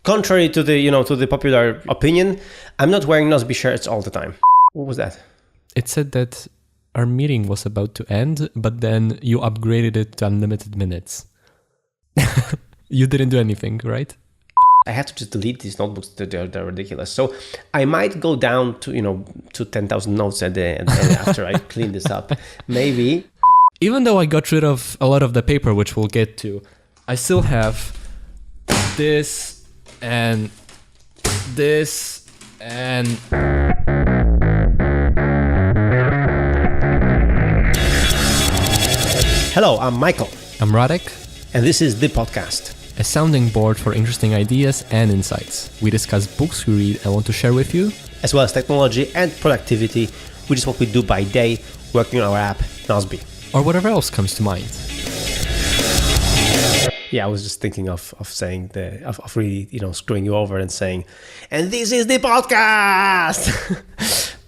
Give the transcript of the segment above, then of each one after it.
Contrary to the popular opinion, I'm not wearing Nozbe shirts all the time. What was that? It said that our meeting was about to end, but then you upgraded it to unlimited minutes. You didn't do anything, right? I had to just delete these notebooks. They're ridiculous. So I might go down to 10,000 notes and after I clean this up. Maybe. Even though I got rid of a lot of the paper, which we'll get to, I still have this and this and... Hello, I'm Michael. I'm Radek. And this is The Podcast. A sounding board for interesting ideas and insights. We discuss books we read and want to share with you, as well as technology and productivity, which is what we do by day, working on our app, Nozbe. Or whatever else comes to mind. Yeah, I was just thinking of saying of really, screwing you over and saying, and this is The Podcast!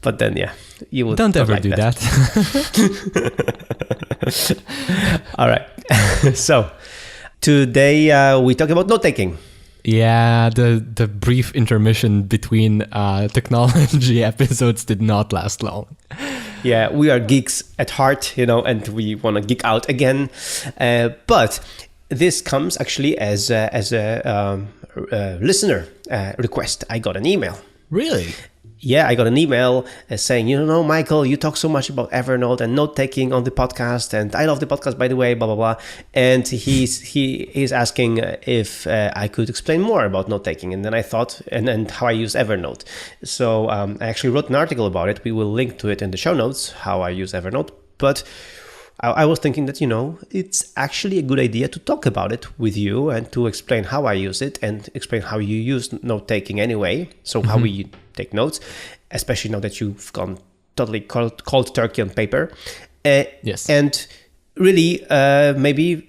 But then, yeah, you would Don't ever like do that. All right. So, today we talk about note-taking. Yeah, the brief intermission between technology episodes did not last long. Yeah, we are geeks at heart, and we want to geek out again. But this comes actually as a listener request. I got an email. Really? Yeah, I got an email saying, Michael, you talk so much about Evernote and note-taking on the podcast, and I love the podcast, by the way, blah, blah, blah. And he's asking if I could explain more about note-taking. And then I thought, and how I use Evernote. So I actually wrote an article about it. We will link to it in the show notes, how I use Evernote. But I was thinking that, it's actually a good idea to talk about it with you and to explain how I use it and explain how you use note-taking anyway. So how we take notes, especially now that you've gone totally cold turkey on paper. Yes. And really, maybe,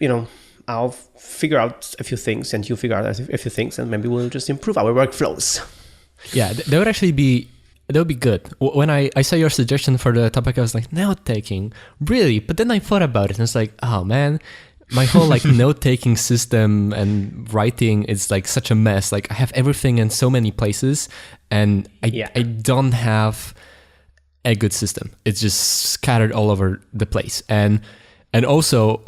I'll figure out a few things and you figure out a few things and maybe we'll just improve our workflows. Yeah, that would be good. When I saw your suggestion for the topic, I was like, note-taking, really? But then I thought about it and it's like, oh man, my whole note-taking system and writing is such a mess. I have everything in so many places and I don't have a good system. It's just scattered all over the place. And also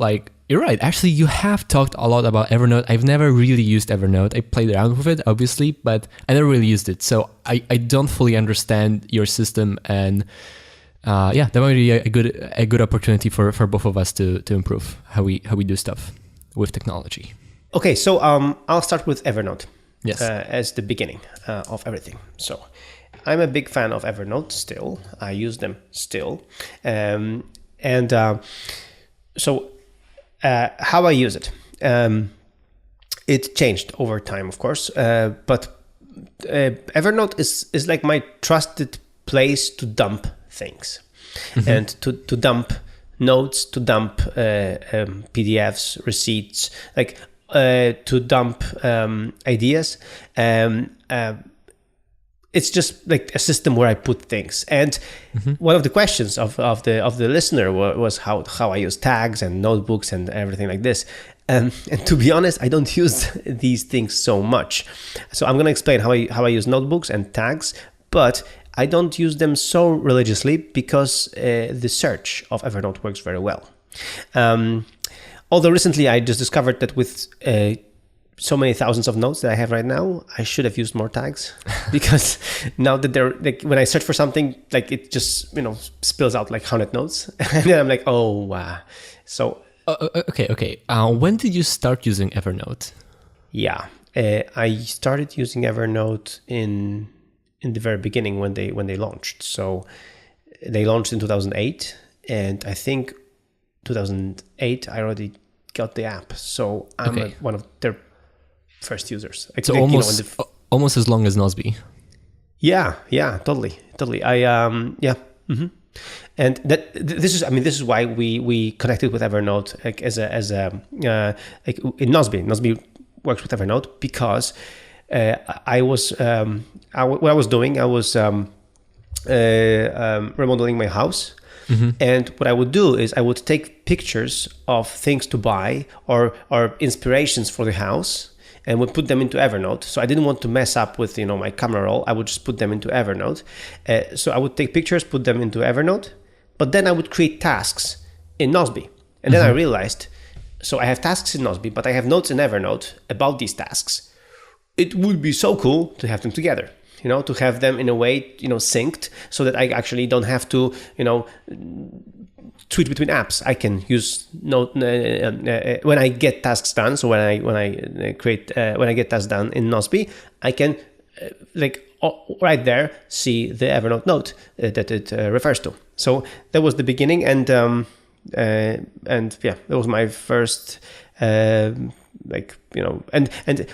you're right. Actually, you have talked a lot about Evernote. I've never really used Evernote. I played around with it, obviously, but I never really used it. So I don't fully understand your system. And that might be a good opportunity for both of us to improve how we do stuff with technology. Okay, so I'll start with Evernote. Yes. As the beginning of everything. So I'm a big fan of Evernote still. I use them still. So how I use it. It changed over time, of course, but Evernote is like my trusted place to dump things and to dump notes, to dump PDFs, receipts, to dump ideas. It's just like a system where I put things. And one of the questions of the listener was how I use tags and notebooks and everything like this. And to be honest, I don't use these things so much. So I'm going to explain how I use notebooks and tags, but I don't use them so religiously because the search of Evernote works very well. Although recently I just discovered that with so many thousands of notes that I have right now, I should have used more tags because now that they're when I search for something, it just, spills out 100 notes. And then I'm like, oh, wow. So. Okay. When did you start using Evernote? Yeah. I started using Evernote in the very beginning when they launched. So they launched in 2008. And I think 2008, I already got the app. So I'm one of their first users. So almost as long as Nozbe. Yeah, totally. And this is why we connected with Evernote in Nozbe. Nozbe works with Evernote because what I was doing, I was remodeling my house. And what I would do is I would take pictures of things to buy or inspirations for the house. and would put them into Evernote. So I didn't want to mess up with my camera roll. I would just put them into Evernote. So I would take pictures, put them into Evernote, but then I would create tasks in Nozbe. And then I realized, so I have tasks in Nozbe, but I have notes in Evernote about these tasks. It would be so cool to have them together, to have them in a way, synced, so that I actually don't have to, switch between apps. I can use Note when I get tasks done. So when I get tasks done in Nozbe, I can right there see the Evernote note that it refers to. So that was the beginning, and that was my first. And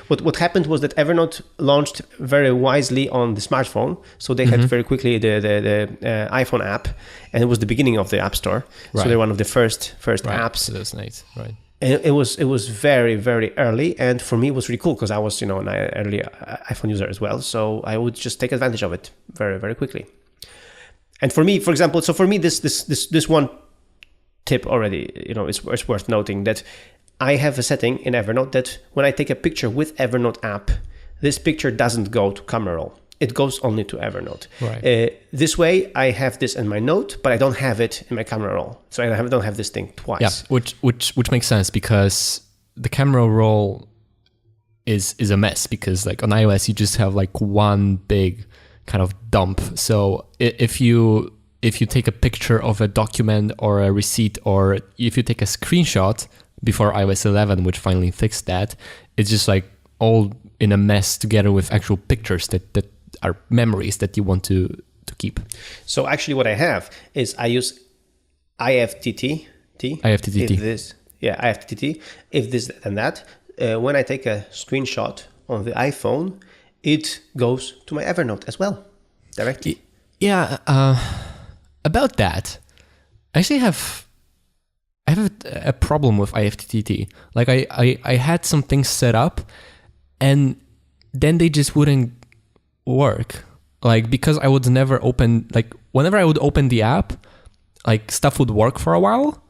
what happened was that Evernote launched very wisely on the smartphone, so they had very quickly the iPhone app, and it was the beginning of the App Store. Right. So they're one of the first apps. So that's nice, right? And it was very, very early, and for me it was really cool because I was an early iPhone user as well, so I would just take advantage of it very, very quickly. And for me, for example, this one tip already, it's worth noting that I have a setting in Evernote that when I take a picture with Evernote app, this picture doesn't go to camera roll. It goes only to Evernote. Right. This way, I have this in my note, but I don't have it in my camera roll. So I don't have this thing twice. Yeah, which makes sense because the camera roll is a mess because on iOS you just have one big kind of dump. So if you take a picture of a document or a receipt, or if you take a screenshot before iOS 11, which finally fixed that, it's just all in a mess together with actual pictures that are memories that you want to keep. So actually what I have is I use IFTTT. IFTTT. If this and that, when I take a screenshot on the iPhone, it goes to my Evernote as well, directly. Yeah, about that, I actually have a problem with IFTTT. I had some things set up, and then they just wouldn't work. Because I would never open, whenever I would open the app, stuff would work for a while,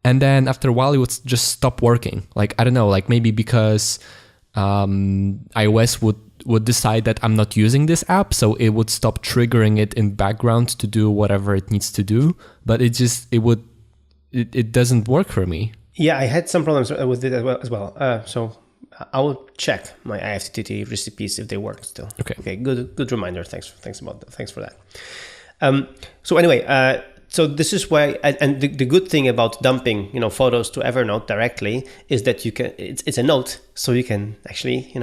and then after a while it would just stop working. I don't know, maybe because iOS would decide that I'm not using this app, so it would stop triggering it in background to do whatever it needs to do. But it doesn't work for me. Yeah, I had some problems with it as well. So I will check my IFTTT recipes if they work still. Okay. Good reminder. Thanks for that. So anyway, so this is why, and the good thing about dumping, photos to Evernote directly is that you can. It's a note, so you can actually,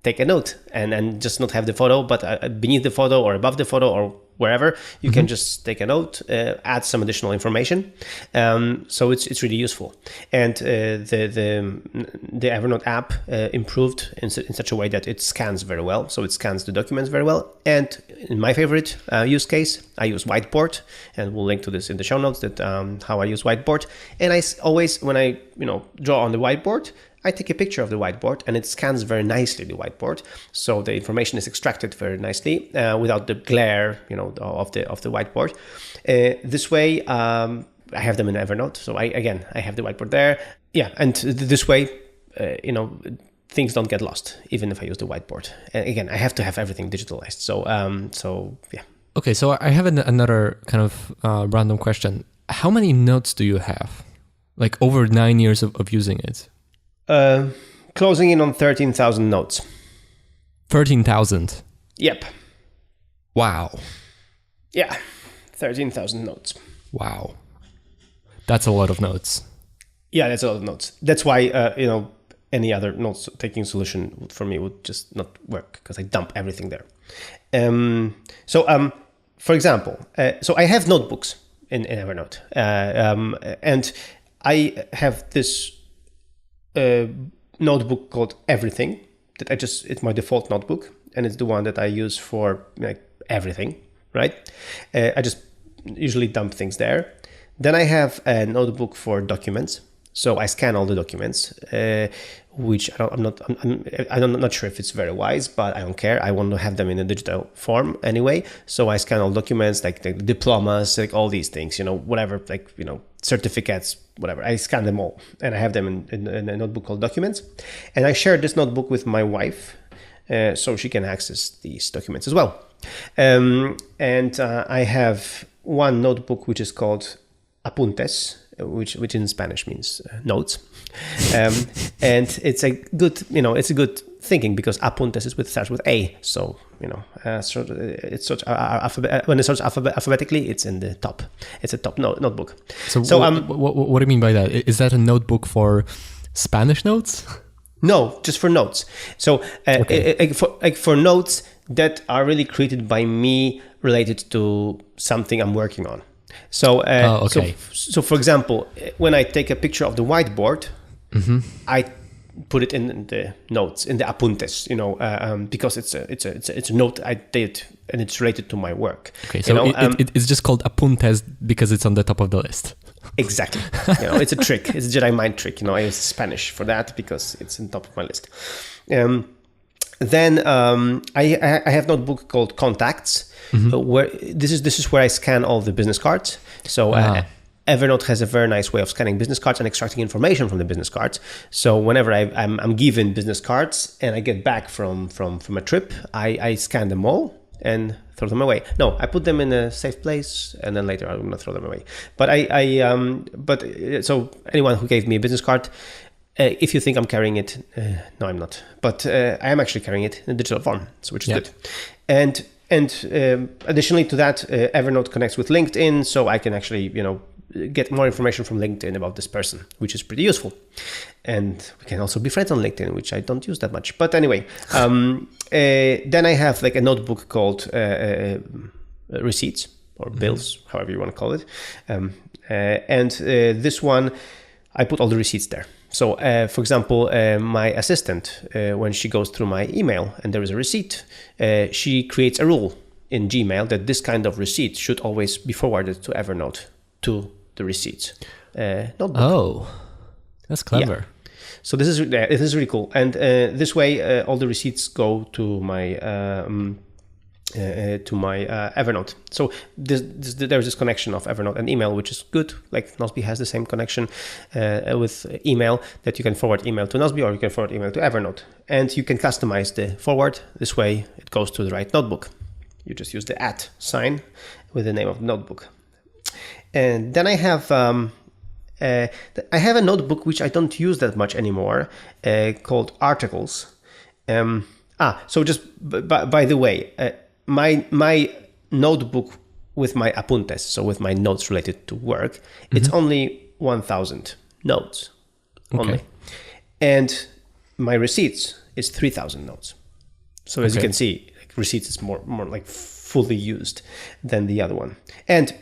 take a note and just not have the photo, but beneath the photo or above the photo or wherever, you can just take a note, add some additional information. So it's really useful. And the Evernote app improved in such a way that it scans very well. So it scans the documents very well. And in my favorite use case, I use Whiteboard, and we'll link to this in the show notes that how I use Whiteboard. And I always, when I draw on the whiteboard, I take a picture of the whiteboard, and it scans very nicely the whiteboard, so the information is extracted very nicely without the glare, of the whiteboard. This way, I have them in Evernote, so I have the whiteboard there. Yeah, and this way, things don't get lost, even if I use the whiteboard. And again, I have to have everything digitalized. So yeah. Okay, so I have another kind of random question. How many notes do you have? Over 9 years of using it? Closing in on 13,000 notes. 13,000? Yep. Wow. Yeah, 13,000 notes. Wow. That's a lot of notes. Yeah, that's a lot of notes. That's why, any other note-taking solution for me would just not work, because I dump everything there. For example, so I have notebooks in Evernote, and I have this notebook called Everything that it's my default notebook, and it's the one that I use for everything, right? I just usually dump things there. Then I have a notebook for documents. So I scan all the documents, which I'm not sure if it's very wise, but I don't care. I want to have them in a digital form anyway. So I scan all documents, like the diplomas, like all these things, whatever, like, certificates, whatever. I scan them all, and I have them in a notebook called Documents. And I share this notebook with my wife, so she can access these documents as well. I have one notebook which is called Apuntes, which in Spanish means notes, and it's a good thinking because apuntes starts with A, so it's such when it starts alphabetically, it's in the top. It's a top notebook. So what do you mean by that? Is that a notebook for Spanish notes? No, just for notes. So for notes that are really created by me related to something I'm working on. So, so for example, when I take a picture of the whiteboard, I put it in the notes, in the apuntes, because it's a note I did and it's related to my work. Okay, so it's just called apuntes because it's on the top of the list. Exactly. It's a trick. It's a Jedi mind trick. I use Spanish for that because it's on top of my list. Then I have a notebook called Contacts, where this is where I scan all the business cards. So Evernote has a very nice way of scanning business cards and extracting information from the business cards. So whenever I'm given business cards and I get back from a trip, I scan them all and throw them away. No, I put them in a safe place and then later I'm going to throw them away. But so anyone who gave me a business card, if you think I'm carrying it, no, I'm not. But I am actually carrying it in a digital form, so which is good. And additionally to that, Evernote connects with LinkedIn, so I can actually get more information from LinkedIn about this person, which is pretty useful. And we can also be friends on LinkedIn, which I don't use that much. But anyway, then I have like a notebook called receipts or bills, however you want to call it. And this one, I put all the receipts there. So, for example, my assistant, when she goes through my email and there is a receipt, she creates a rule in Gmail that this kind of receipt should always be forwarded to Evernote, to the receipts notebook. Oh, that's clever. Yeah. So this is really cool. And this way, all the receipts go to my Evernote. So there's this connection of Evernote and email, which is good. Like Nozbe has the same connection with email, that you can forward email to Nozbe or you can forward email to Evernote. And you can customize the forward. This way it goes to the right notebook. You just use the @ sign with the name of the notebook. And then I have a notebook which I don't use that much anymore, called Articles. So just by the way, my notebook with my apuntes, so with my notes related to work, it's only 1,000 notes only. And my receipts is 3,000 notes. So as you can see, like, receipts is more like fully used than the other one.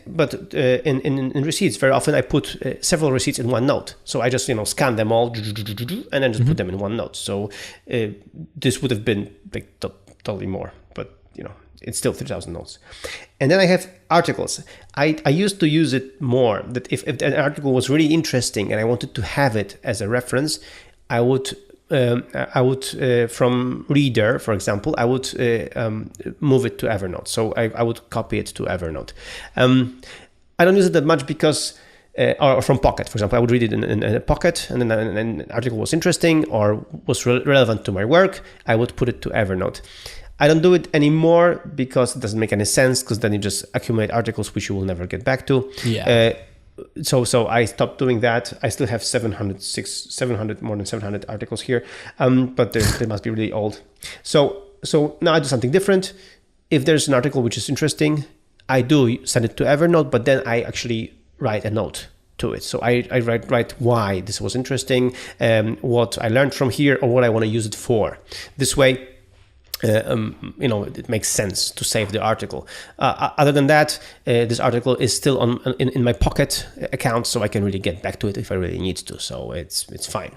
But in receipts, very often I put several receipts in one note. So I just scan them all and then just put them in one note. So this would have been like totally more, but it's still 3,000 notes. And then I have articles. I used to use it more, that if an article was really interesting and I wanted to have it as a reference, I would from Reader, for example, I would move it to Evernote. So I would copy it to Evernote. I don't use it that much because, or from Pocket, for example, I would read it in a Pocket, and then an article was interesting or was relevant to my work, I would put it to Evernote. I don't do it anymore because it doesn't make any sense, because then you just accumulate articles which you will never get back to. Yeah. So I stopped doing that. I still have more than 700 articles here, but they must be really old. So now I do something different. If there's an article which is interesting, I do send it to Evernote, but then I actually write a note to it. So I write why this was interesting, what I learned from here, or what I want to use it for. This way, it makes sense to save the article. Other than that, this article is still in my Pocket account, so I can really get back to it if I really need to. So it's fine.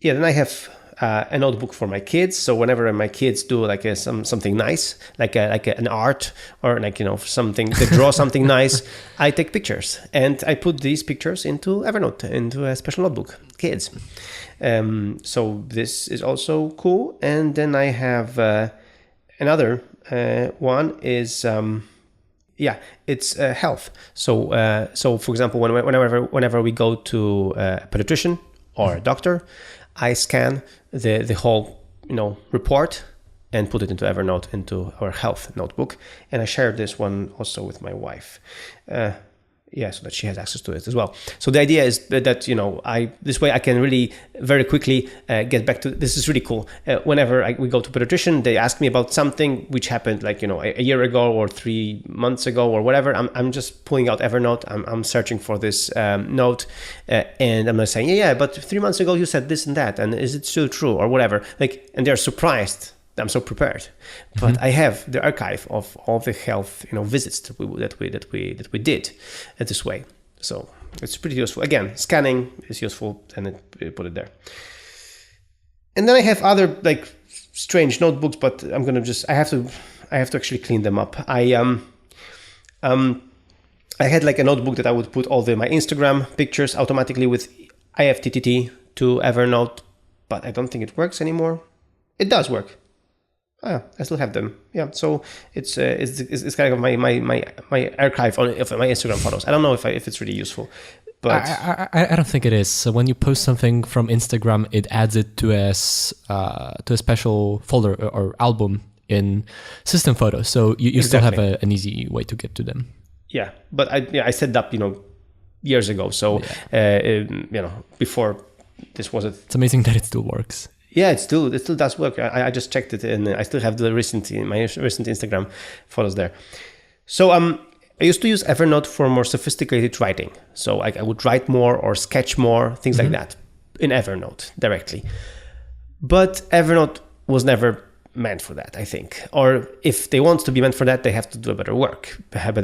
Yeah. Then I have a notebook for my kids. So whenever my kids do like something nice, an art or something, they draw something nice, I take pictures and I put these pictures into Evernote, into a special notebook, kids. So this is also cool. And then I have another one is it's health. So for example, whenever we go to a pediatrician or a doctor, I scan the whole report and put it into Evernote, into our health notebook, and I share this one also with my wife. So that she has access to it as well. So the idea is that this way I can really very quickly get back to this. Is really cool. Whenever we go to pediatrician, they ask me about something which happened a year ago or 3 months ago or whatever. I'm just pulling out Evernote. I'm searching for this note, and I'm not saying but 3 months ago you said this and that, and is it still true or whatever? And they're surprised. I'm so prepared, but I have the archive of all the health, visits that we did this way. So it's pretty useful. Again, scanning is useful, and put it there. And then I have other strange notebooks, but I have to actually clean them up. I had a notebook that I would put all my Instagram pictures automatically with IFTTT to Evernote, but I don't think it works anymore. It does work. I still have them. Yeah, so it's kind of my archive of my Instagram photos. I don't know if it's really useful, but I don't think it is. So when you post something from Instagram, it adds it to a special folder or album in system photos. So you still have an easy way to get to them. Yeah, but I set it up years ago. So before this was it. It's amazing that it still works. Yeah, it still does work. I just checked it, and I still have my recent Instagram photos there. So I used to use Evernote for more sophisticated writing. So I would write more or sketch more, things like that, in Evernote directly. But Evernote was never meant for that, I think. Or if they want to be meant for that, they have to do a better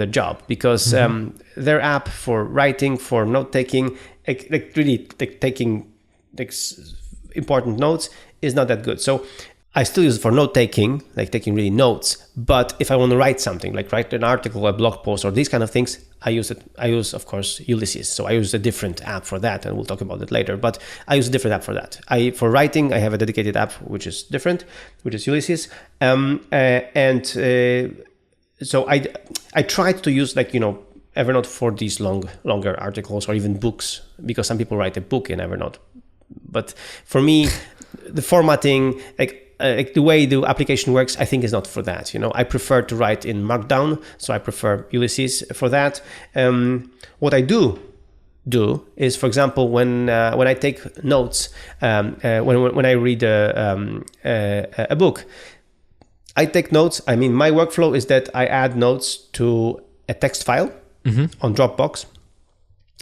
job, because their app for writing, for note taking, taking important notes is not that good. So I still use it for note taking, taking really notes. But if I want to write something, write an article, a blog post, or these kind of things, I use, of course, Ulysses. So I use a different app for that, and we'll talk about it later. But I use a different app for that. For writing, I have a dedicated app which is different, which is Ulysses. So I tried to use Evernote for these longer articles or even books, because some people write a book in Evernote. But for me, the formatting, the way the application works, I think is not for that. I prefer to write in Markdown, so I prefer Ulysses for that. What I do is, for example, when I take notes, when I read a book, I take notes. I mean, my workflow is that I add notes to a text file on Dropbox,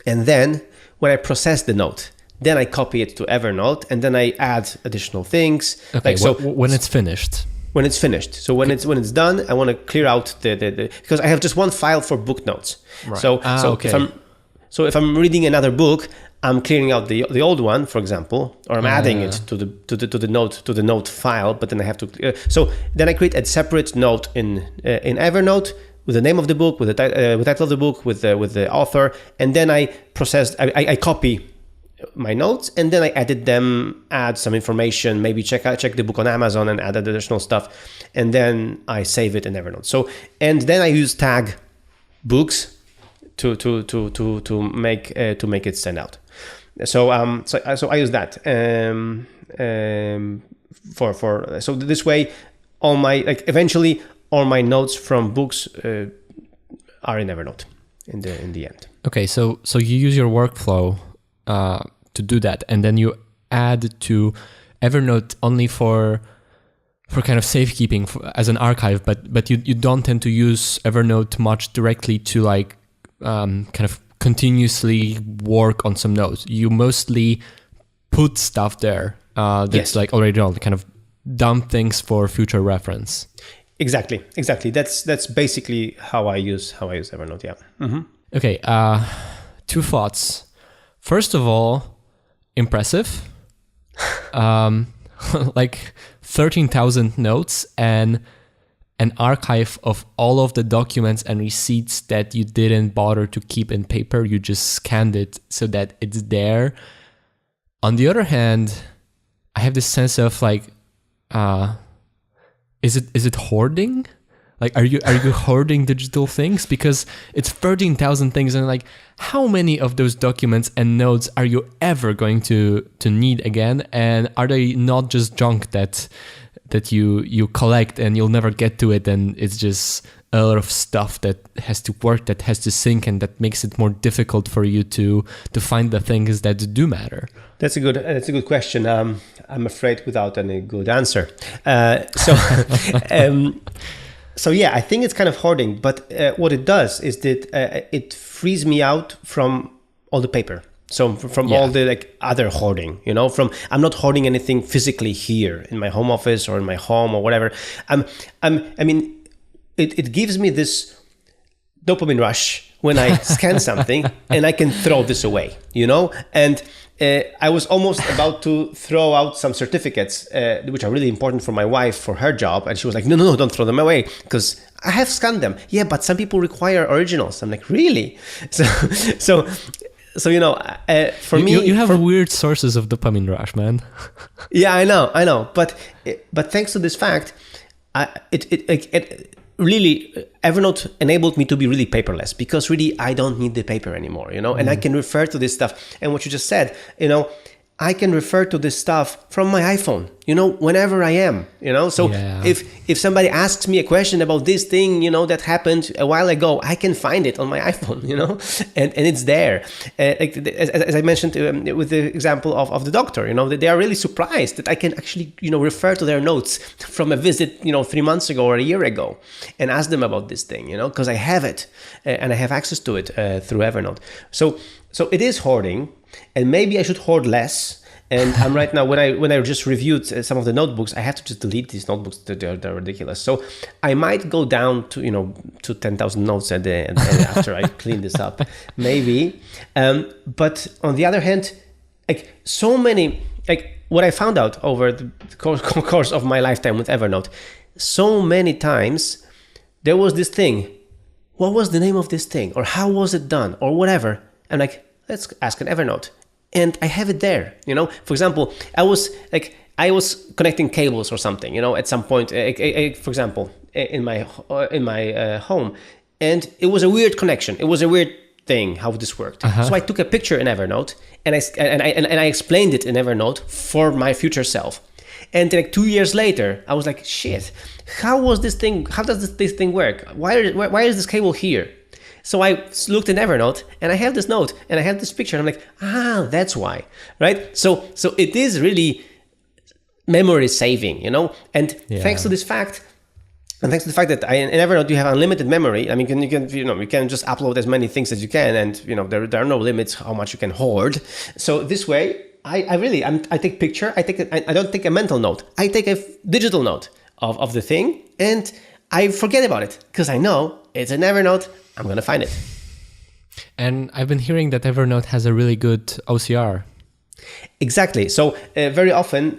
and then when I process the note, then I copy it to Evernote, and then I add additional things. Okay, when it's finished. When it's finished. So when it's done, I want to clear out the because I have just one file for book notes. Right. So if I'm reading another book, I'm clearing out the old one, for example, or I'm adding it to the note file. But then I have to. So then I create a separate note in Evernote with the name of the book, with the title of the book, with the author, and then I copy my notes, and then I edit them, add some information, maybe check the book on Amazon and add additional stuff, and then I save it in Evernote. So, and then I use tag books to make it stand out. So I use that so this way all my eventually all my notes from books are in Evernote in the end. Okay, so you use your workflow to do that, and then you add to Evernote only for kind of safekeeping as an archive, but you don't tend to use Evernote much directly to kind of continuously work on some notes. You mostly put stuff there that's already done, kind of dump things for future reference. Exactly. That's basically how I use Evernote. Yeah. Mm-hmm. Okay. 2 thoughts. First of all, impressive. like 13,000 notes and an archive of all of the documents and receipts that you didn't bother to keep in paper. You just scanned it so that it's there. On the other hand, I have this sense of like, is it hoarding? Like, are you hoarding digital things? Because it's 13,000 things, and like, how many of those documents and notes are you ever going to need again? And are they not just junk that you collect and you'll never get to it, and it's just a lot of stuff that has to work, that has to sync, and that makes it more difficult for you to find the things that do matter? That's a good question. I'm afraid without any good answer. So yeah, I think it's kind of hoarding, but what it does is that it frees me out from all the paper. So from all the like other hoarding, I'm not hoarding anything physically here in my home office or in my home or whatever. It gives me this dopamine rush when I scan something and I can throw this away, and I was almost about to throw out some certificates, which are really important for my wife for her job. And she was like, no, don't throw them away because I have scanned them. Yeah, but some people require originals. I'm like, really? So for me... You have weird sources of dopamine rush, man. Yeah, I know. But thanks to this fact, it really, Evernote enabled me to be really paperless because really I don't need the paper anymore, and I can refer to this stuff. And what you just said, I can refer to this stuff from my iPhone, whenever I am, So if somebody asks me a question about this thing, that happened a while ago, I can find it on my iPhone, and it's there. As I mentioned with the example of the doctor, they are really surprised that I can actually, refer to their notes from a visit, 3 months ago or a year ago and ask them about this thing, because I have it and I have access to it through Evernote. So it is hoarding. And maybe I should hoard less. And I'm right now, when I just reviewed some of the notebooks, I have to just delete these notebooks. They're ridiculous. So I might go down to 10,000 notes and after I clean this up, maybe. But on the other hand, so many, what I found out over the course of my lifetime with Evernote, so many times there was this thing. What was the name of this thing? Or how was it done? Or whatever. I'm like, let's ask an Evernote. And I have it there, For example, I was connecting cables or something, at some point, for example, in my home. And it was a weird connection. It was a weird thing, how this worked. Uh-huh. So I took a picture in Evernote and I explained it in Evernote for my future self. And 2 years later, I was like, shit, how does this thing work? Why is this cable here? So I looked in Evernote and I have this note and I have this picture and I'm like, that's why, right? So it is really memory saving, and thanks to this fact, and thanks to the fact that in Evernote you have unlimited memory. I mean, you can just upload as many things as you can, and there are no limits how much you can hoard. So this way, I take picture. I don't take a mental note. I take a digital note of the thing, and I forget about it because I know it's in Evernote. I'm going to find it. And I've been hearing that Evernote has a really good OCR. Exactly. So very often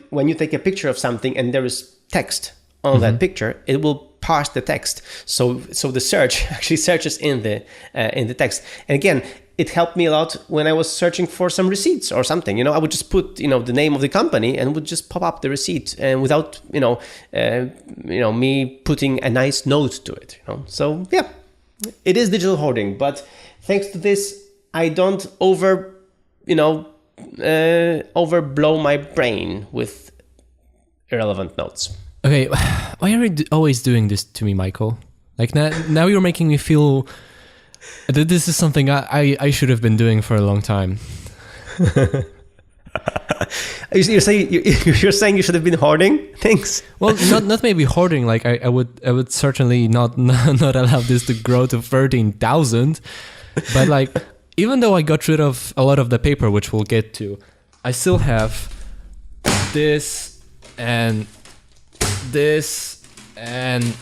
when you take a picture of something and there is text on that picture, it will parse the text. So the search actually searches in the text. And again, it helped me a lot when I was searching for some receipts or something. I would just put the name of the company and would just pop up the receipt, and without me putting a nice note to it. So yeah. It is digital hoarding, but thanks to this, I don't overblow my brain with irrelevant notes. Okay, why are you always doing this to me, Michael? Like now you're making me feel that this is something I should have been doing for a long time. You're saying you should have been hoarding things? Well, not maybe hoarding. Like I would certainly not allow this to grow to 13,000. But like, even though I got rid of a lot of the paper, which we'll get to, I still have this and this and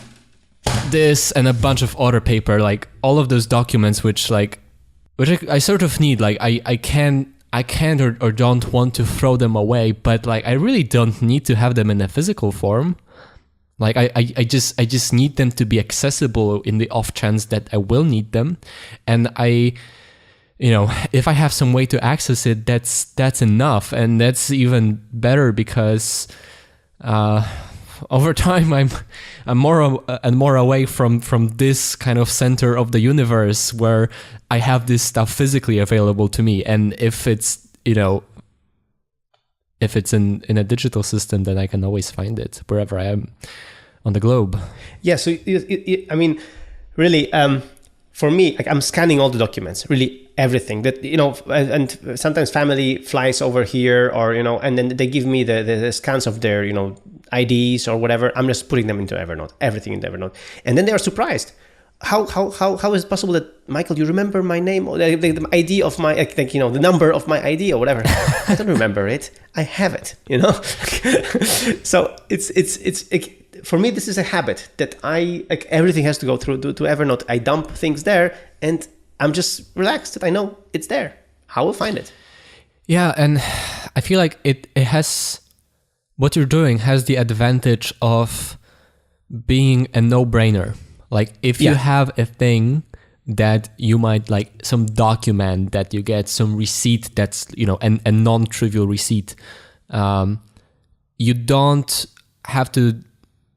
this and a bunch of other paper. Like all of those documents, which I sort of need. Like I I can't or don't want to throw them away, but like I really don't need to have them in a physical form. Like I just need them to be accessible in the off chance that I will need them. And if I have some way to access it, that's enough. And that's even better because over time I'm more and more away from this kind of center of the universe where I have this stuff physically available to me. And if it's in a digital system, then I can always find it wherever I am on the globe. Yeah. So I mean, really, for me, like I'm scanning all the documents, really everything that, and sometimes family flies over here or, and then they give me the scans of their, IDs or whatever. I'm just putting them into Evernote, everything into Evernote. And then they are surprised. How is it possible that, Michael, you remember my name or the ID of my, the number of my ID or whatever? I don't remember it. I have it, So it's for me, this is a habit that everything has to go through to Evernote. I dump things there and I'm just relaxed that I know it's there. I will find it. Yeah. And I feel like it has, what you're doing has the advantage of being a no-brainer. Like if you have a thing that you might like some document that you get some receipt that's, a non-trivial receipt, you don't have to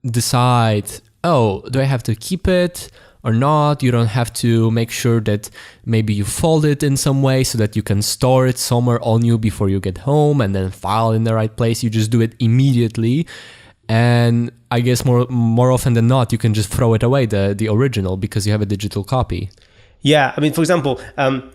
decide, do I have to keep it or not? You don't have to make sure that maybe you fold it in some way so that you can store it somewhere on you before you get home and then file in the right place. You just do it immediately. And I guess more often than not, you can just throw it away, the original, because you have a digital copy. Yeah, I mean, for example,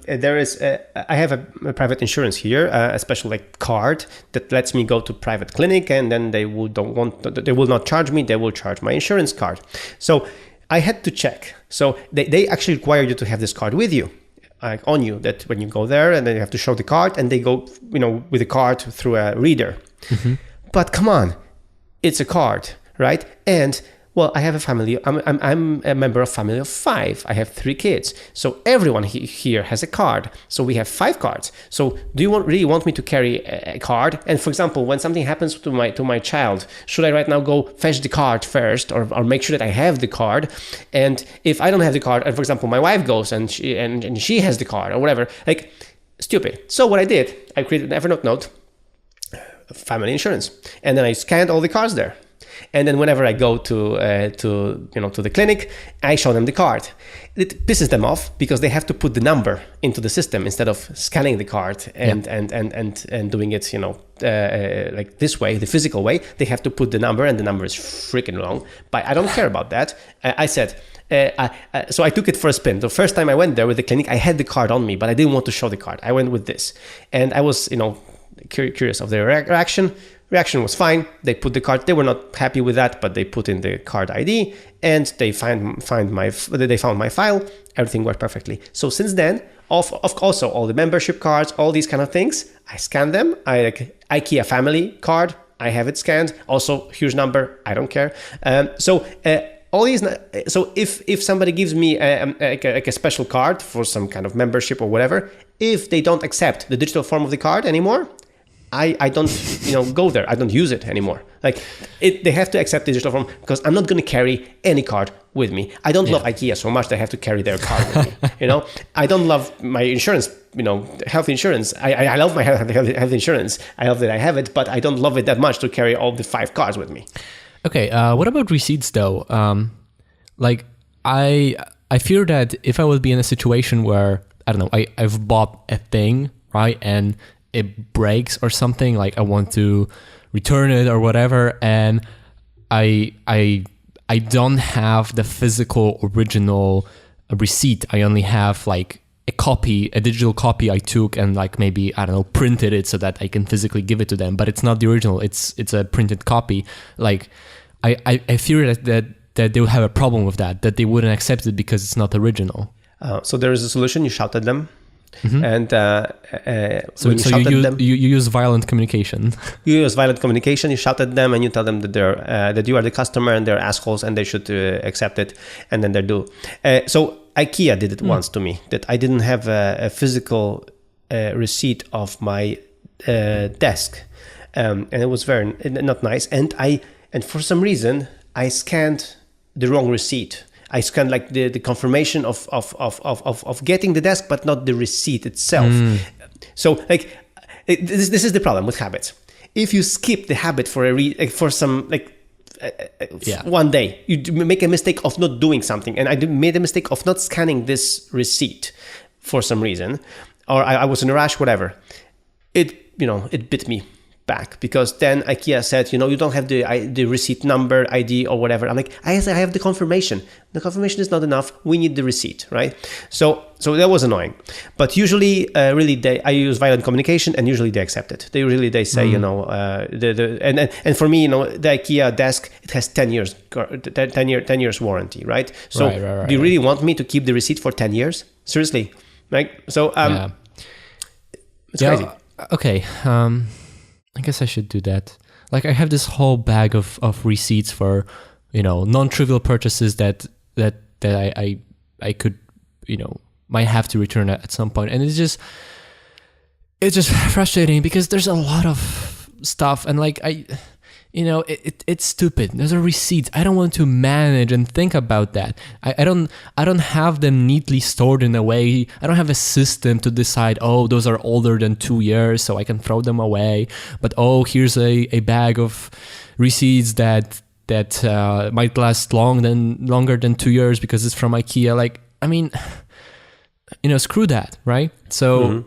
there is I have a private insurance here, a special card that lets me go to private clinic, and then they will not charge me. They will charge my insurance card. So I had to check. So they actually require you to have this card with you, on you. That when you go there, and then you have to show the card, and they go, with the card through a reader. Mm-hmm. But come on. It's a card, right? And I have a family. I'm a member of family of 5. I have 3 kids. So everyone here has a card. So we have 5 cards. So do you really want me to carry a card? And for example, when something happens to my child, should I right now go fetch the card first, or make sure that I have the card? And if I don't have the card, and for example, my wife goes and she has the card or whatever, stupid. So what I did, I created an Evernote note. Family insurance, and then I scanned all the cards there, and then whenever I go to the clinic, I show them the card. It pisses them off because they have to put the number into the system instead of scanning the card and doing it like this way, the physical way. They have to put the number, and the number is freaking long. But I don't care about that. I said. So I took it for a spin. The first time I went there with the clinic, I had the card on me, but I didn't want to show the card. I went with this, and I was curious of their reaction. Reaction was fine. They put the card. They were not happy with that, but they put in the card ID, and they found my file. Everything worked perfectly. So since then, also all the membership cards, all these kind of things, I scan them. IKEA family card, I have it scanned. Also huge number. I don't care. All these. So if somebody gives me a special card for some kind of membership or whatever, if they don't accept the digital form of the card anymore, I don't go there. I don't use it anymore. They have to accept the digital form, because I'm not going to carry any card with me. I don't love IKEA so much that I have to carry their card with me. I don't love my insurance. Health insurance. I love my health insurance. I love that I have it, but I don't love it that much to carry all the 5 cards with me. Okay, what about receipts though? I fear that if I would be in a situation where, I don't know, I've bought a thing, right, and it breaks or something, like I want to return it or whatever, and I don't have the physical original receipt. I only have a digital copy I took and maybe, I don't know, printed it so that I can physically give it to them, but it's not the original. It's a printed copy. I fear that they will have a problem with that they wouldn't accept it because it's not original. So there is a solution. You shout at them. Mm-hmm. And you use violent communication. You use violent communication. You shout at them and you tell them that that you are the customer and they're assholes and they should accept it, and then they do. So IKEA did it once to me, that I didn't have a physical receipt of my desk, and it was very not nice. And for some reason I scanned the wrong receipt. I scanned like the confirmation of getting the desk, but not the receipt itself. So like this is the problem with habits. If you skip the habit for one day, you make a mistake of not doing something, and I made a mistake of not scanning this receipt for some reason, or I was in a rush, whatever. It bit me back, because then IKEA said, you don't have the receipt number, ID, or whatever. I'm like, I have the confirmation. The confirmation is not enough. We need the receipt, right? So that was annoying. But usually, I use violent communication, and usually they accept it. They say, and for me, the IKEA desk, it has 10 years warranty, right? So right, do you really want me to keep the receipt for 10 years? Seriously, right? So it's crazy. Okay. I guess I should do that. Like, I have this whole bag of receipts for, non-trivial purchases that I could, might have to return at some point. And it's just frustrating, because there's a lot of stuff, and like it's stupid. There's a receipt. I don't want to manage and think about that. I don't have them neatly stored in a way. I don't have a system to decide, those are older than 2 years, so I can throw them away. But here's a bag of receipts that might last longer than 2 years because it's from IKEA. Like, I mean, screw that, right? So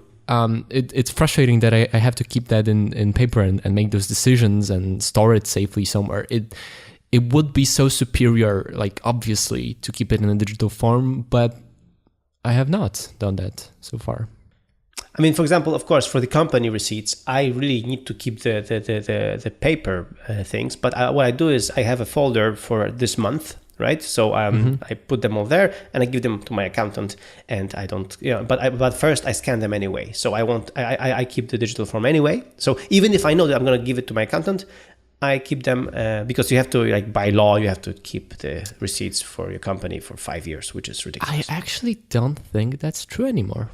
it's frustrating that I have to keep that in paper and make those decisions and store it safely somewhere. It would be so superior, like, obviously, to keep it in a digital form, but I have not done that so far. I mean, for example, of course, for the company receipts, I really need to keep the paper things. But what I do is I have a folder for this month, right? So I put them all there, and I give them to my accountant, and I don't, but first I scan them anyway. So I keep the digital form anyway. So even if I know that I'm going to give it to my accountant, I keep them because you have to, like, by law, you have to keep the receipts for your company for 5 years, which is ridiculous. I actually don't think that's true anymore.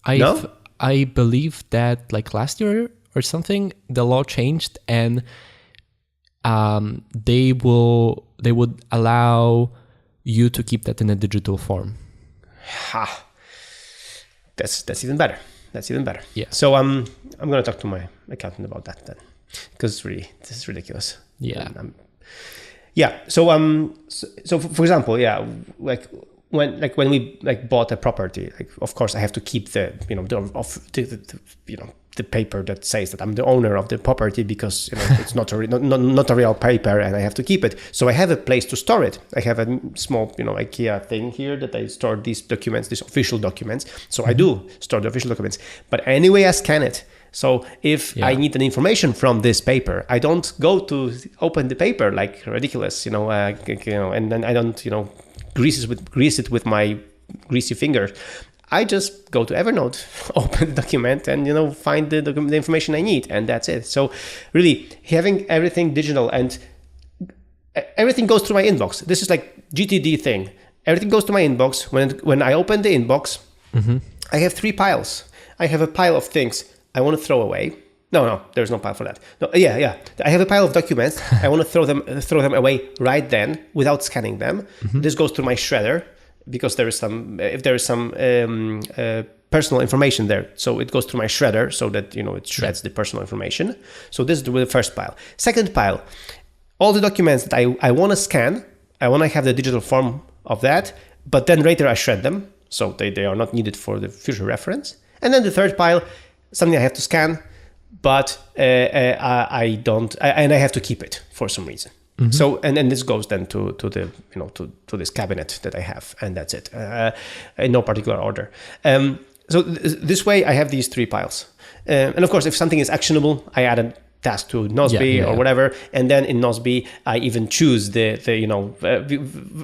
No? I believe that, like, last year or something, the law changed, and they would allow you to keep that in a digital form. Ha! That's even better. That's even better. Yeah. So I'm going to talk to my accountant about that then, because really this is ridiculous. Yeah. Yeah. So for example, yeah, when we bought a property, like, of course I have to keep the paper that says that I'm the owner of the property, because it's not a real paper, and I have to keep it. So I have a place to store it. I have a small IKEA thing here that I store these documents, these official documents. So I do store the official documents, but anyway I scan it. So if I need an information from this paper, I don't go to open the paper like ridiculous, and then I don't grease it with my greasy fingers. I just go to Evernote, open the document, and find the information I need, and that's it. So really, having everything digital, and everything goes through my inbox. This is like GTD thing. Everything goes to my inbox. When I open the inbox, I have 3 piles. I have a pile of things I want to throw away. No, there's no pile for that. No, yeah. I have a pile of documents. I want to throw them away right then without scanning them. This goes through my shredder, because there is some personal information there. So it goes through my shredder, so that it shreds the personal information. So this is the first pile. Second pile, all the documents that I want to scan. I want to have the digital form of that, but then later I shred them, so they are not needed for the future reference. And then the third pile, something I have to scan, but I don't, and I have to keep it for some reason. So and this goes then to the to this cabinet that I have, and that's it, in no particular order. So this way I have these 3 piles, and of course if something is actionable, I add a task to Nozbe or whatever, and then in Nozbe I even choose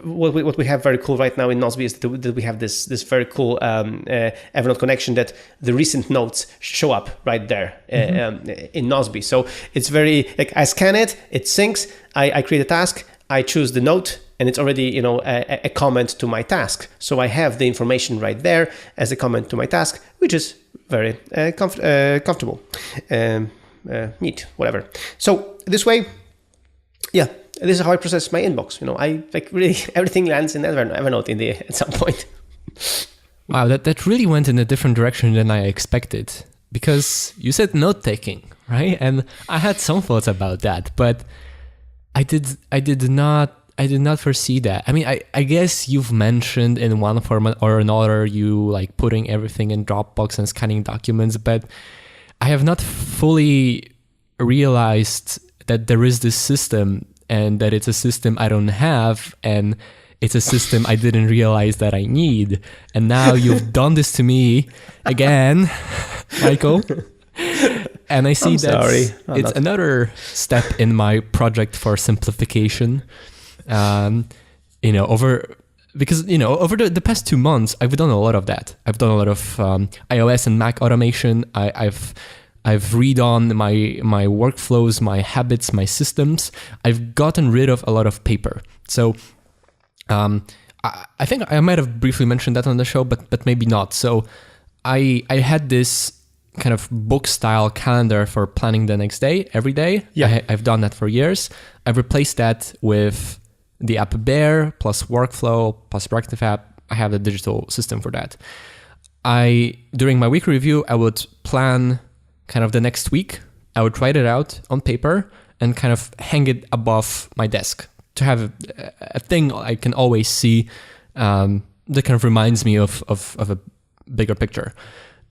what we have very cool right now in Nozbe is that we have this very cool Evernote connection that the recent notes show up right there in Nozbe. So it's very, like, I scan it syncs, I create a task, I choose the note, and it's already a comment to my task. So I have the information right there as a comment to my task, which is very comfortable, neat, whatever. So this way, yeah, this is how I process my inbox. I like really everything lands in Evernote at some point. Wow, that really went in a different direction than I expected, because you said note taking, right? And I had some thoughts about that, but I did not foresee that. I mean, I guess you've mentioned in one form or another you like putting everything in Dropbox and scanning documents, but I have not fully realized that there is this system and that it's a system I don't have, and it's a system I didn't realize that I need. And now you've done this to me again, Michael. And I see that it's another step in my project for simplification. Over the past 2 months, I've done a lot of that. I've done a lot of iOS and Mac automation. I've redone my workflows, my habits, my systems. I've gotten rid of a lot of paper. So I think I might have briefly mentioned that on the show, but maybe not. So I had this kind of book style calendar for planning the next day, every day. Yeah. I've done that for years. I've replaced that with the app Bear plus Workflow plus Proactive app. I have the digital system for that. During my weekly review, I would plan kind of the next week. I would write it out on paper and kind of hang it above my desk to have a thing I can always see that kind of reminds me of a bigger picture.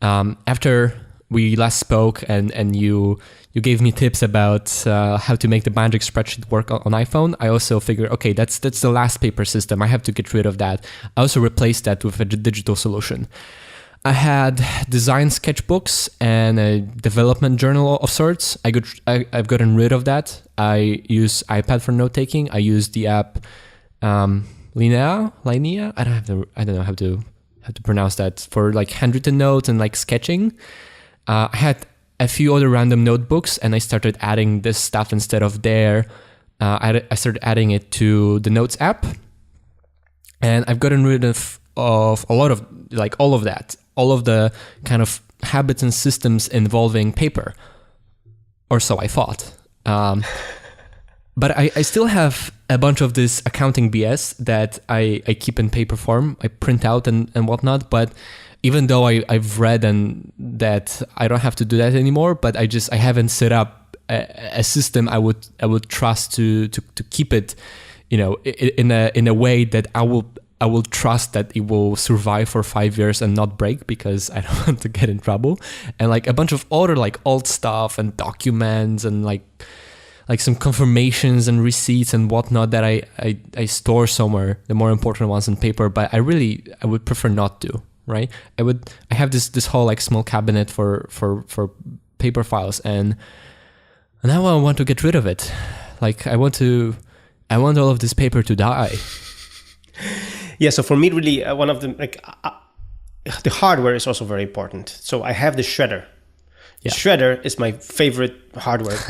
After we last spoke and you gave me tips about how to make the magic spreadsheet work on iPhone, I also figured, okay, that's the last paper system. I have to get rid of that. I also replaced that with a digital solution. I had design sketchbooks and a development journal of sorts. I've gotten rid of that. I use iPad for note taking. I use the app Linea. I don't know how to pronounce that, for like handwritten notes and like sketching. I had a few other random notebooks, and I started adding this stuff instead of there. I started adding it to the Notes app, and I've gotten rid of a lot of like all of that, all of the kind of habits and systems involving paper, or so I thought. But I still have a bunch of this accounting BS that I keep in paper form. I print out and whatnot. But even though I've read and that I don't have to do that anymore, but I haven't set up a system I would trust to keep it, in a way that I will trust that it will survive for 5 years and not break, because I don't want to get in trouble. And like a bunch of other like old stuff and documents and like some confirmations and receipts and whatnot that I store somewhere, the more important ones in paper, but I would prefer not to, right? I have this whole like small cabinet for paper files, and now I want to get rid of it. Like I want all of this paper to die. Yeah, so for me, really, one of them, the hardware is also very important. So I have the shredder. The shredder is my favorite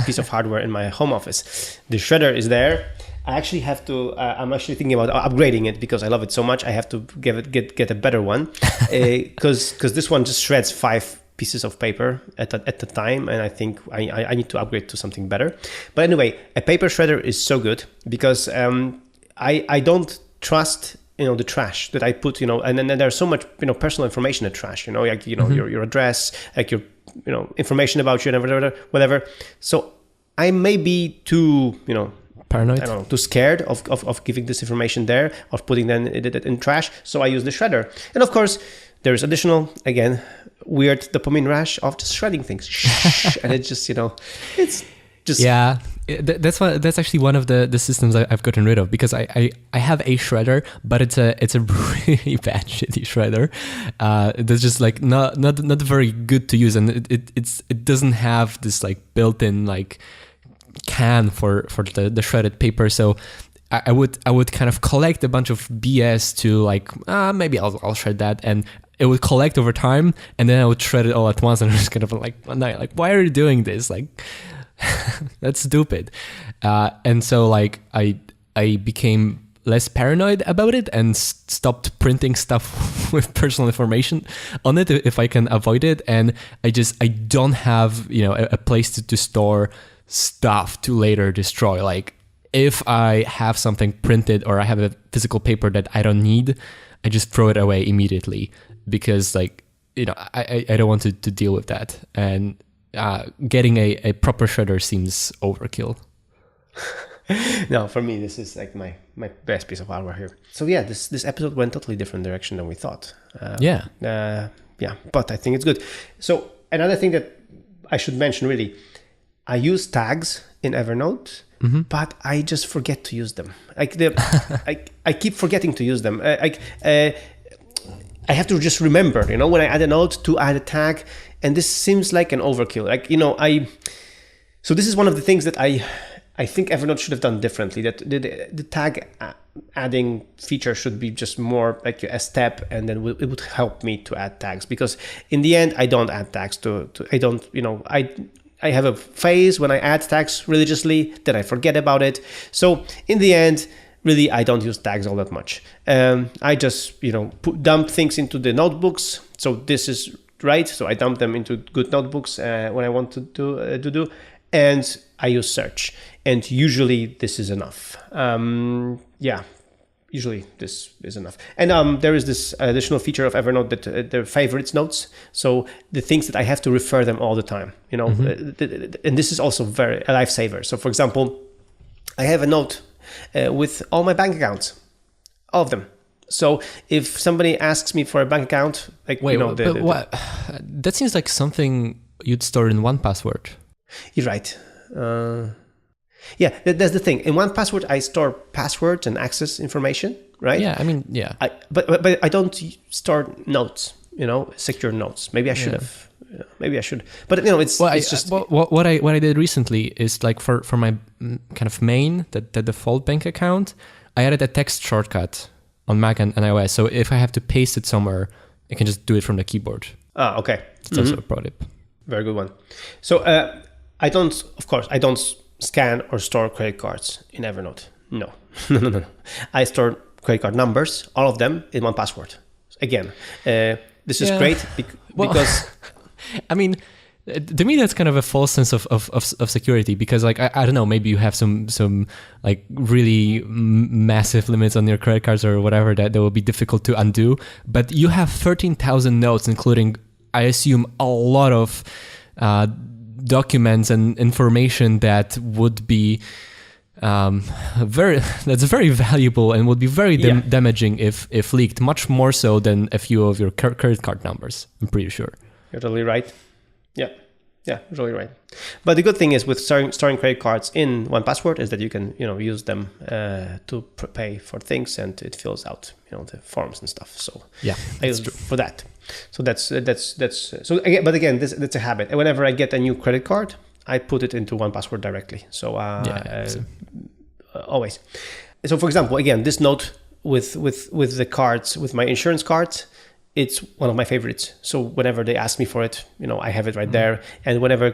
piece of hardware in my home office. The shredder is there. I actually have to. I'm actually thinking about upgrading it because I love it so much. I have to get a better one, because this one just shreds 5 pieces of paper at the time, and I think I need to upgrade to something better. But anyway, a paper shredder is so good because I don't trust the trash that I put, and then there's so much personal information in trash, like your address, like your information about you and whatever. So I may be too paranoid, I don't know, too scared of giving this information there, of putting them in trash. So I use the shredder, and of course there's additional, again, weird dopamine rush of just shredding things. And it's just it's just that's actually one of the systems I've gotten rid of, because I have a shredder, but it's a really bad shitty shredder that's just like not very good to use, and it doesn't have this like built-in like can for the shredded paper. So I would kind of collect a bunch of BS to like maybe I'll shred that, and it would collect over time, and then I would shred it all at once, and I was kind of like one night like, why are you doing this? Like that's stupid. And so like I became less paranoid about it and stopped printing stuff with personal information on it if I can avoid it. And I don't have, a place to store stuff to later destroy. Like if I have something printed or I have a physical paper that I don't need, I just throw it away immediately because I don't want to deal with that. And getting a proper shredder seems overkill. No, for me, this is like my best piece of hardware here. So yeah, this episode went totally different direction than we thought. But I think it's good. So another thing that I should mention, really, I use tags in Evernote, but I just forget to use them. Like I keep forgetting to use them. I have to just remember, when I add a note to add a tag, and this seems like an overkill. So this is one of the things that I think Evernote should have done differently. That the tag adding feature should be just more like a step, and then it would help me to add tags. Because in the end, I don't add tags I have a phase when I add tags religiously, then I forget about it. So in the end, really, I don't use tags all that much. I just dump things into the notebooks. So this is right. So I dump them into good notebooks when I want to do. And I use search, and usually this is enough. Usually this is enough. And there is this additional feature of Evernote that the favorites notes. So the things that I have to refer them all the time, and this is also very a lifesaver. So for example, I have a note with all my bank accounts, all of them. So if somebody asks me for a bank account, what? That seems like something you'd store in 1Password. You're right. That's the thing. In 1Password, I store passwords and access information, right? Yeah, I mean, yeah. But I don't store notes, secure notes. Maybe I should have. Maybe I should. But it's just what I did recently is like for my kind of main the default bank account, I added a text shortcut on Mac and iOS. So if I have to paste it somewhere, I can just do it from the keyboard. Ah, okay. It's also a pro tip. Very good one. So I don't scan or store credit cards in Evernote. No. I store credit card numbers, all of them, in 1Password. Again, this is great because... I mean, to me, that's kind of a false sense of security because, like, I don't know, maybe you have some like really massive limits on your credit cards or whatever that will be difficult to undo. But you have 13,000 notes, including, I assume, a lot of documents and information that would be very valuable and would be very damaging if leaked, much more so than a few of your credit card numbers, I'm pretty sure. You're totally right. Yeah, you're totally right. But the good thing is with storing credit cards in 1Password is that you can use them to pay for things, and it fills out the forms and stuff. So yeah, I use it for that. So that's so again. But again, that's a habit. Whenever I get a new credit card, I put it into 1Password directly. So always. So for example, again, this note with the cards, with my insurance cards, it's one of my favorites. So whenever they ask me for it, I have it right there. And whenever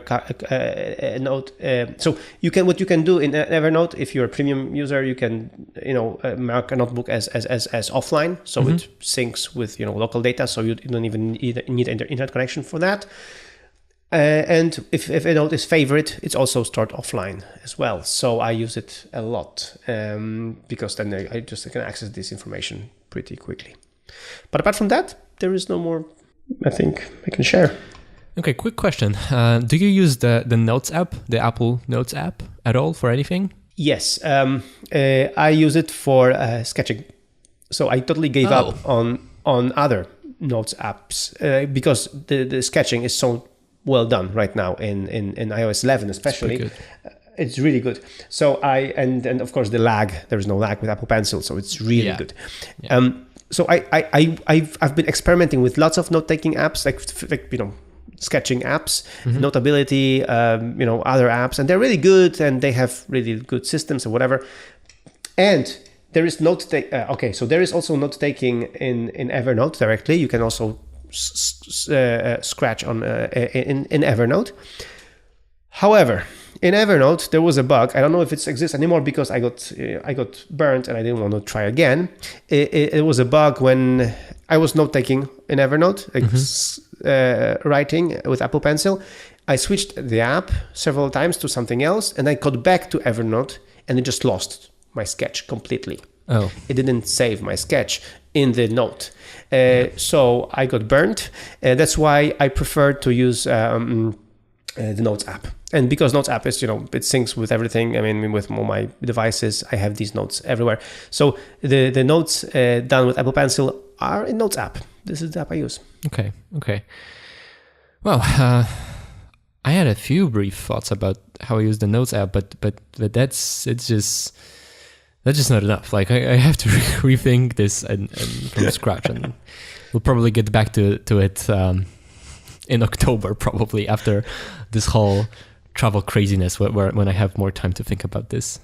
a note, so what you can do in Evernote, if you're a premium user, you can mark a notebook as offline, so it syncs with local data. So you don't even need internet connection for that. And if a note is favorite, it's also stored offline as well. So I use it a lot because then I can access this information pretty quickly. But apart from that, there is no more, I think, I can share. Okay, quick question. Do you use the Notes app, the Apple Notes app at all for anything? Yes. I use it for sketching. So I totally gave up on other Notes apps because the sketching is so well done right now in iOS 11 especially. It's really good. So and of course there is no lag with Apple Pencil, so it's really good. Yeah. So I've been experimenting with lots of note-taking apps, like sketching apps, Notability, other apps, and they're really good, and they have really good systems or whatever. And there is so there is also note-taking in Evernote directly. You can also scratch on in Evernote. However, in Evernote, there was a bug. I don't know if it exists anymore because I got burnt and I didn't want to try again. It was a bug when I was note taking in Evernote, writing with Apple Pencil. I switched the app several times to something else, and I got back to Evernote, and it just lost my sketch completely. Oh, It didn't save my sketch in the note. So I got burnt. That's why I prefer to use the Notes app. And because Notes app is, it syncs with everything. I mean, with all my devices, I have these notes everywhere. So the notes done with Apple Pencil are in Notes app. This is the app I use. okay. Well, I had a few brief thoughts about how I use the Notes app, but that's just not enough. Like I have to rethink this and from scratch, and we'll probably get back to it in October, probably after this whole travel craziness, when I have more time to think about this.